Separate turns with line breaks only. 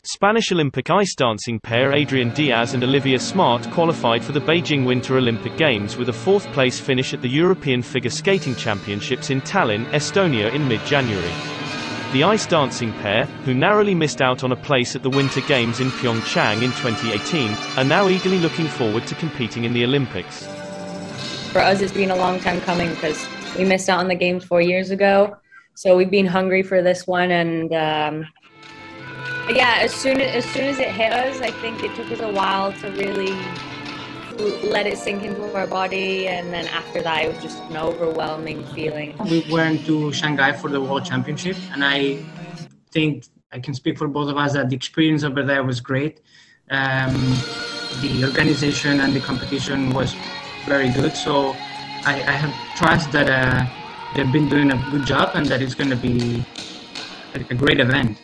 Spanish Olympic ice dancing pair Adrian Diaz and Olivia Smart qualified for the Beijing Winter Olympic Games with a fourth-place finish at the European Figure Skating Championships in Tallinn, Estonia in mid-January. The ice dancing pair, who narrowly missed out on a place at the Winter Games in Pyeongchang in 2018, are now eagerly looking forward to competing in the Olympics.
For us, it's been a long time coming because we missed out on the Games 4 years ago. So we've been hungry for this one, and yeah, as soon as it hit us, I think it took us a while to really let it sink into our body, and then after that, it was just an overwhelming feeling.
We went to Shanghai for the World Championship, and I think I can speak for both of us that the experience over there was great. The organization and the competition was very good, so I have trust that they've been doing a good job and that it's going to be a great event.